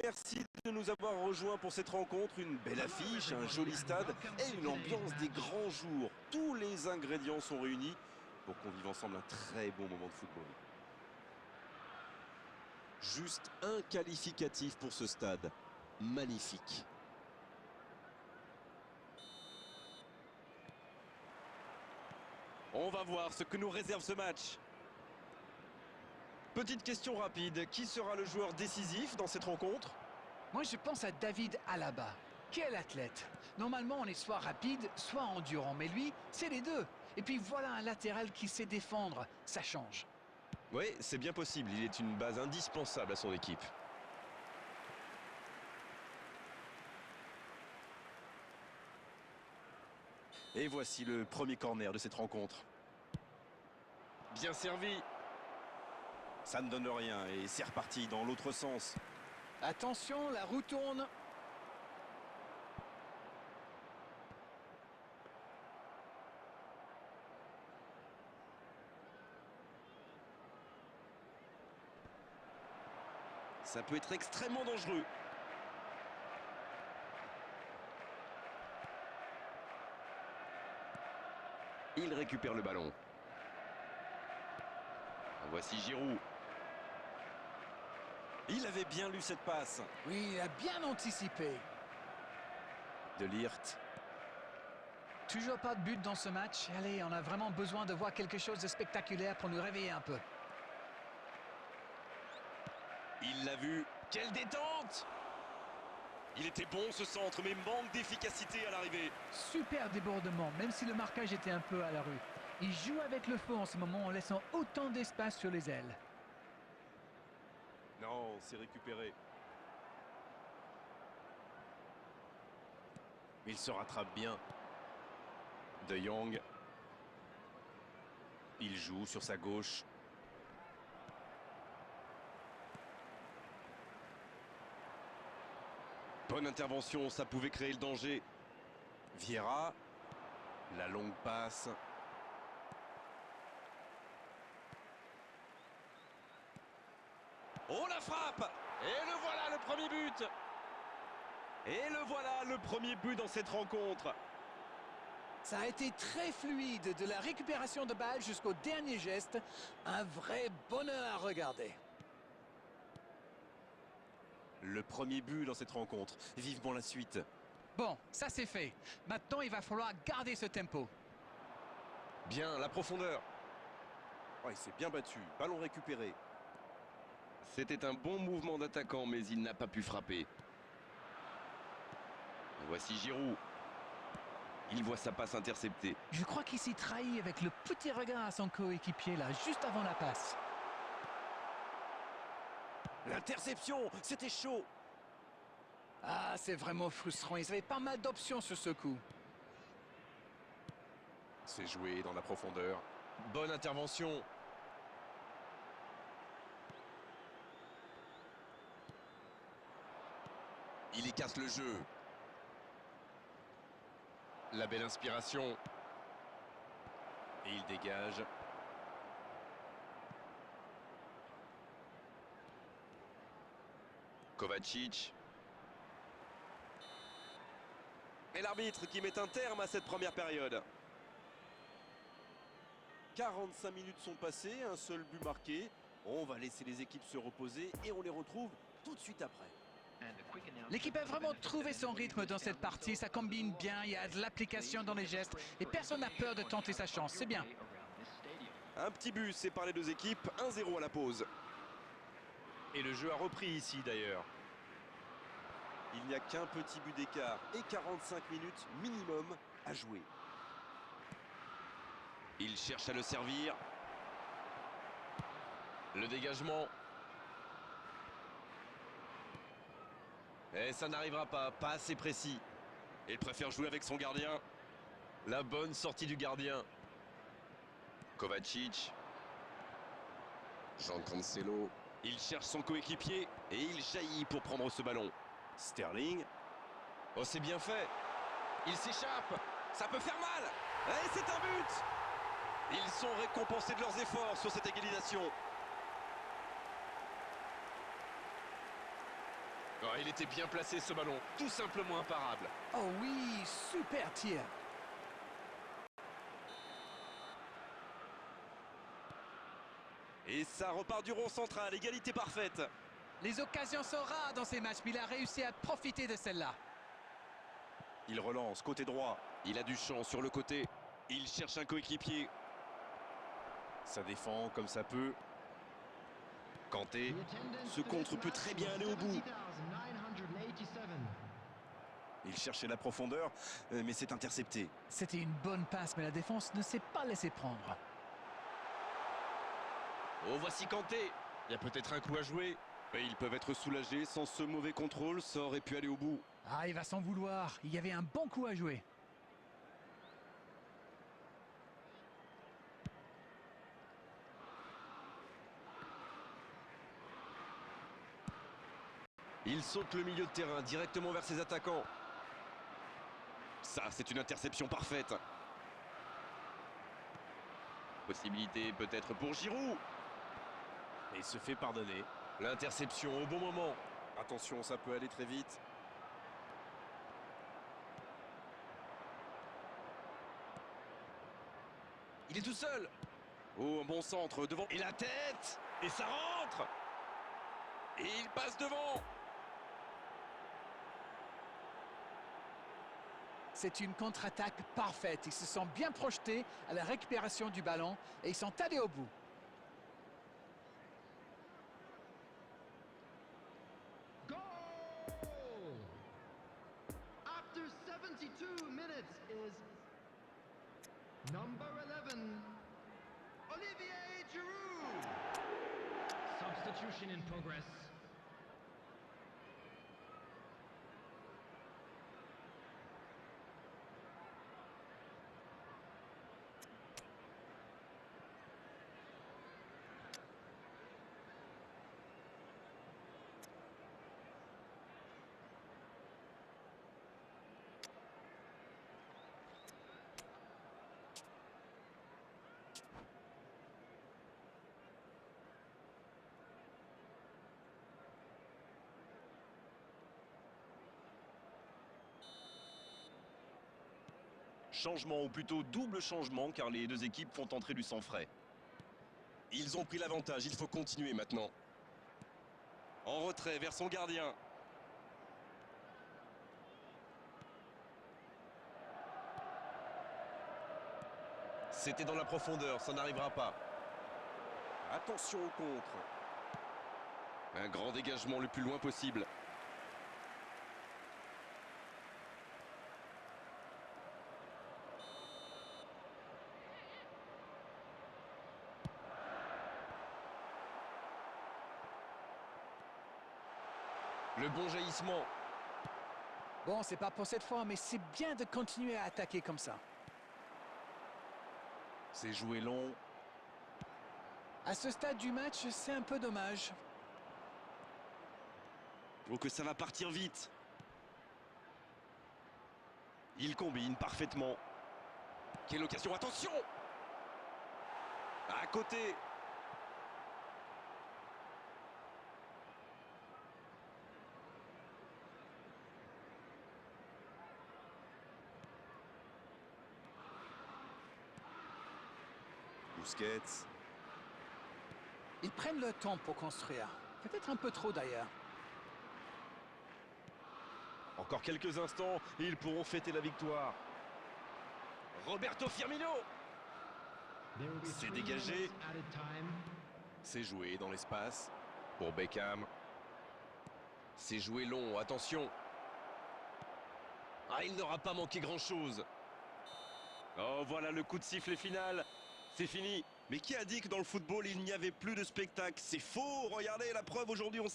Merci de nous avoir rejoints pour cette rencontre. Une belle affiche, un joli stade et une ambiance des grands jours. Tous les ingrédients sont réunis pour qu'on vive ensemble un très bon moment de football. Juste un qualificatif pour ce stade. Magnifique. On va voir ce que nous réserve ce match. Petite question rapide, qui sera le joueur décisif dans cette rencontre? Moi, je pense à David Alaba. Quel athlète! Normalement, on est soit rapide, soit endurant, mais lui, c'est les deux. Et puis voilà un latéral qui sait défendre, ça change. Oui, c'est bien possible, il est une base indispensable à son équipe. Et voici le premier corner de cette rencontre. Bien servi. Ça ne donne rien et c'est reparti dans l'autre sens. Attention, la roue tourne. Ça peut être extrêmement dangereux. Il récupère le ballon. Voici Giroud. Il avait bien lu cette passe. Oui, il a bien anticipé. De Ligt. Toujours pas de but dans ce match. Allez, on a vraiment besoin de voir quelque chose de spectaculaire pour nous réveiller un peu. Il l'a vu. Quelle détente! Il était bon ce centre, mais manque d'efficacité à l'arrivée. Super débordement, même si le marquage était un peu à la rue. Il joue avec le feu en ce moment en laissant autant d'espace sur les ailes. Non, c'est récupéré. Il se rattrape bien. De Jong. Il joue sur sa gauche. Bonne intervention, ça pouvait créer le danger. Vieira. La longue passe. Oh, la frappe! Et le voilà, le premier but! Et le voilà, le premier but dans cette rencontre. Ça a été très fluide, de la récupération de balle jusqu'au dernier geste. Un vrai bonheur à regarder. Le premier but dans cette rencontre. Vivement la suite. Bon, ça c'est fait. Maintenant, il va falloir garder ce tempo. Bien, la profondeur. Oh, il s'est bien battu. Ballon récupéré. C'était un bon mouvement d'attaquant, mais il n'a pas pu frapper. Voici Giroud. Il voit sa passe interceptée. Je crois qu'il s'y trahit avec le petit regard à son coéquipier là, juste avant la passe. L'interception, c'était chaud. Ah, c'est vraiment frustrant. Ils avaient pas mal d'options sur ce coup. C'est joué dans la profondeur. Bonne intervention. Il y casse le jeu. La belle inspiration. Et il dégage. Kovacic. Et l'arbitre qui met un terme à cette première période. 45 minutes sont passées, un seul but marqué. On va laisser les équipes se reposer et on les retrouve tout de suite après. L'équipe a vraiment trouvé son rythme dans cette partie. Ça combine bien, il y a de l'application dans les gestes. Et personne n'a peur de tenter sa chance, c'est bien. Un petit but sépare les deux équipes, 1-0 à la pause. Et le jeu a repris ici d'ailleurs. Il n'y a qu'un petit but d'écart et 45 minutes minimum à jouer. Il cherche à le servir. Le dégagement. Et ça n'arrivera pas, pas assez précis. Il préfère jouer avec son gardien. La bonne sortie du gardien. Kovacic. Jean Cancelo. Il cherche son coéquipier et il jaillit pour prendre ce ballon. Sterling. Oh, c'est bien fait. Il s'échappe. Ça peut faire mal. Et c'est un but. Ils sont récompensés de leurs efforts sur cette égalisation. Oh, il était bien placé ce ballon, tout simplement imparable. Oh oui, super tir. Et ça repart du rond central, égalité parfaite. Les occasions sont rares dans ces matchs, mais il a réussi à profiter de celle-là. Il relance, côté droit. Il a du champ sur le côté. Il cherche un coéquipier. Ça défend comme ça peut. Kanté. Ce contre peut très bien aller au bout. Il cherchait la profondeur, mais c'est intercepté. C'était une bonne passe, mais la défense ne s'est pas laissée prendre. Oh, voici Kanté. Il y a peut-être un coup à jouer. Et ils peuvent être soulagés. Sans ce mauvais contrôle, ça aurait pu aller au bout. Ah, il va s'en vouloir. Il y avait un bon coup à jouer. Il saute le milieu de terrain directement vers ses attaquants. Ça, c'est une interception parfaite. Possibilité peut-être pour Giroud. Et il se fait pardonner. L'interception au bon moment. Attention, ça peut aller très vite. Il est tout seul. Oh, un bon centre devant. Et la tête. Et ça rentre. Et il passe devant. C'est une contre-attaque parfaite. Ils se sont bien projetés à la récupération du ballon et ils sont allés au bout. Goal! After 72 minutes is number 11, Olivier Giroud. Substitution in progress. Changement, ou plutôt double changement, car les deux équipes font entrer du sang frais. Ils ont pris l'avantage, il faut continuer maintenant. En retrait vers son gardien. C'était dans la profondeur, ça n'arrivera pas. Attention au contre. Un grand dégagement le plus loin possible. Le bon jaillissement. Bon, c'est pas pour cette fois, mais c'est bien de continuer à attaquer comme ça. C'est joué long. À ce stade du match, c'est un peu dommage. Oh, que ça va partir vite. Il combine parfaitement. Quelle occasion, attention! À côté. Busquets. Ils prennent le temps pour construire. Peut-être un peu trop d'ailleurs. Encore quelques instants et ils pourront fêter la victoire. Roberto Firmino. C'est dégagé. C'est joué dans l'espace pour Beckham. C'est joué long, attention. Ah, il n'aura pas manqué grand-chose. Oh, voilà le coup de sifflet final. C'est fini. Mais qui a dit que dans le football, il n'y avait plus de spectacle? C'est faux. Regardez la preuve aujourd'hui.